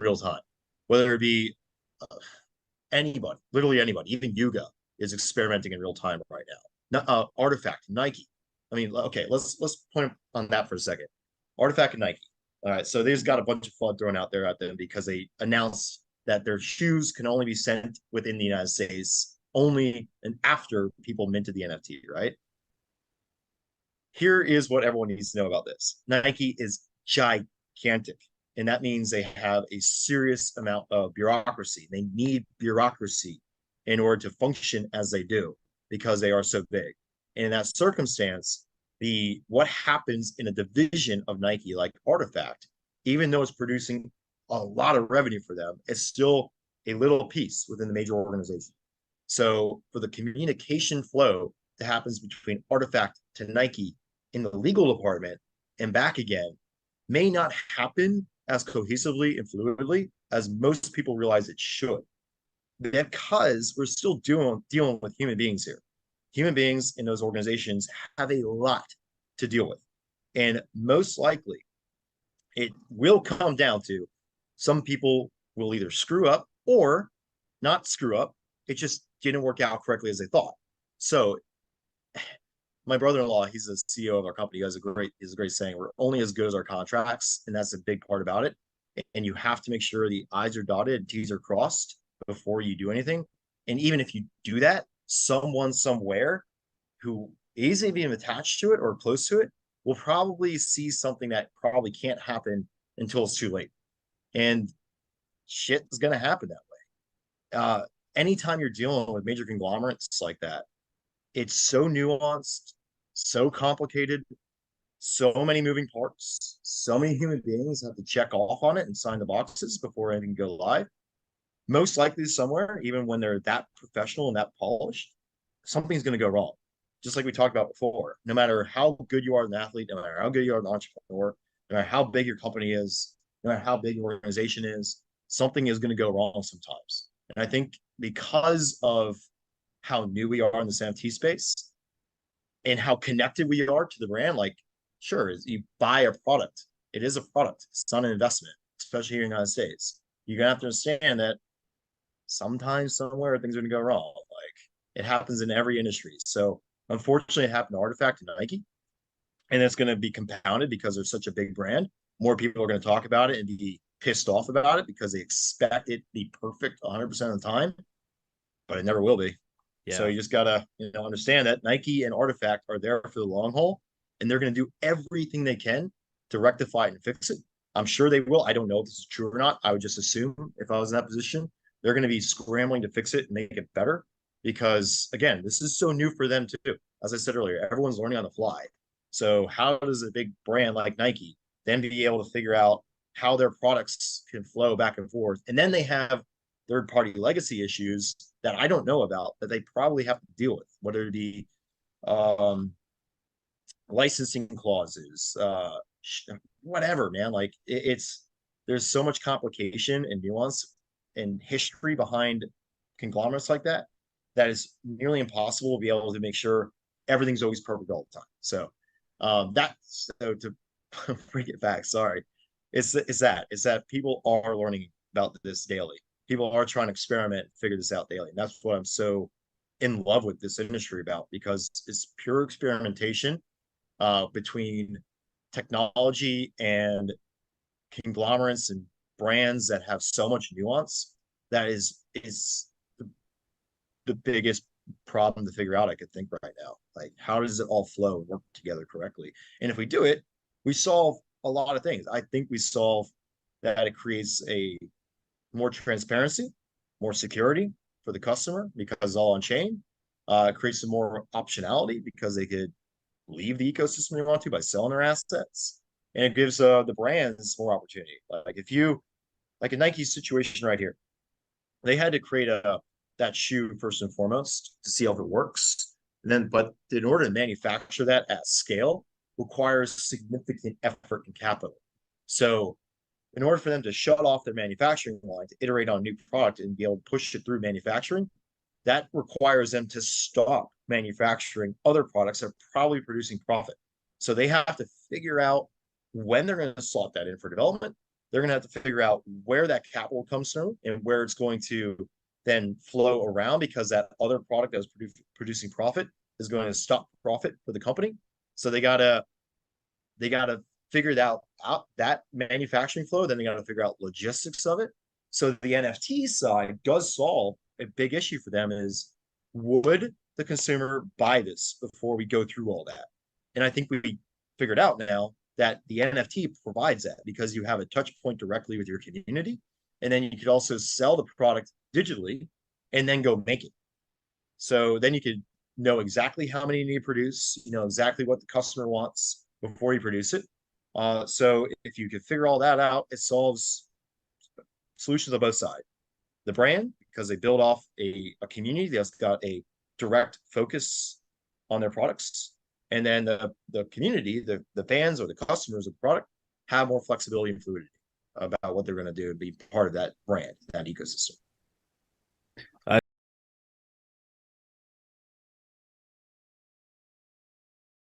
real time, whether it be anybody, literally anybody, even Yuga is experimenting in real time right now. Artifact, Nike. I mean, okay, let's point on that for a second. Artifact and Nike. All right, so they just got a bunch of FUD thrown out there at them because they announced that their shoes can only be sent within the United States only and after people minted the NFT, right? Here is what everyone needs to know about this. Nike is gigantic, and that means they have a serious amount of bureaucracy. They need bureaucracy in order to function as they do because they are so big. And in that circumstance, what happens in a division of Nike like Artifact, even though it's producing a lot of revenue for them, it's still a little piece within the major organization. So for the communication flow that happens between Artifact to Nike in the legal department and back again may not happen as cohesively and fluidly as most people realize it should, because we're still dealing with human beings here. Human beings in those organizations have a lot to deal with. And most likely, it will come down to some people will either screw up or not screw up. It just didn't work out correctly as they thought. So my brother-in-law, he's the CEO of our company. He has a great saying, we're only as good as our contracts. And that's a big part about it. And you have to make sure the I's are dotted and T's are crossed before you do anything. And even if you do that, someone somewhere who isn't even attached to it or close to it will probably see something that probably can't happen until it's too late. And shit is going to happen that way. Anytime you're dealing with major conglomerates like that, it's so nuanced, so complicated, so many moving parts, so many human beings have to check off on it and sign the boxes before anything can go live. Most likely somewhere, even when they're that professional and that polished, something's going to go wrong. Just like we talked about before, no matter how good you are as an athlete, no matter how good you are as an entrepreneur, no matter how big your company is, no matter how big your organization is, something is going to go wrong sometimes. And I think because of how new we are in this NFT space and how connected we are to the brand, like, sure, you buy a product. It is a product. It's not an investment, especially here in the United States. You're going to have to understand that sometimes, somewhere, things are going to go wrong. Like, it happens in every industry. So, unfortunately, it happened to Artifact and Nike. And it's going to be compounded because they're such a big brand. More people are going to talk about it and be pissed off about it because they expect it to be perfect 100% of the time, but it never will be. Yeah. So you just got to understand that Nike and Artifact are there for the long haul, and they're going to do everything they can to rectify it and fix it. I'm sure they will. I don't know if this is true or not. I would just assume if I was in that position, they're going to be scrambling to fix it and make it better because, again, this is so new for them too. As I said earlier, everyone's learning on the fly. So how does a big brand like Nike then be able to figure out how their products can flow back and forth? And then they have third-party legacy issues that I don't know about that they probably have to deal with, whether it be licensing clauses, whatever, man. Like there's so much complication and nuance and history behind conglomerates like that that is nearly impossible to be able to make sure everything's always perfect all the time. So so to bring it back, sorry, it's that people are learning about this daily. People are trying to experiment and figure this out daily. And that's what I'm so in love with this industry about, because it's pure experimentation between technology and conglomerates and brands that have so much nuance. That is the biggest problem to figure out, I could think right now. Like, how does it all flow and work together correctly? And if we do it, we solve a lot of things. I think we solve that it creates a more transparency, more security for the customer because it's all on chain. Creates some more optionality because they could leave the ecosystem they want to by selling their assets. And it gives the brands more opportunity. Like if you, like a Nike situation right here, they had to create that shoe first and foremost to see how it works. And then, but in order to manufacture that at scale requires significant effort and capital. So in order for them to shut off their manufacturing line to iterate on a new product and be able to push it through manufacturing, that requires them to stop manufacturing other products that are probably producing profit. So they have to figure out when they're going to slot that in for development they're going to have to figure out where that capital comes from and where it's going to then flow around, because that other product that was producing profit is going to stop profit for the company. So they gotta figure out that manufacturing flow. Then they got to figure out logistics of it. So the NFT side does solve a big issue for them: is would the consumer buy this before we go through all that? And I think we figured out now that the NFT provides that, because you have a touch point directly with your community, and then you could also sell the product digitally and then go make it. So then you could know exactly how many you need to produce, you know exactly what the customer wants before you produce it. So if you could figure all that out, it solves solutions on both sides. The brand, because they build off a community that's got a direct focus on their products. And then the community, the fans or the customers of the product, have more flexibility and fluidity about what they're going to do to be part of that brand, that ecosystem.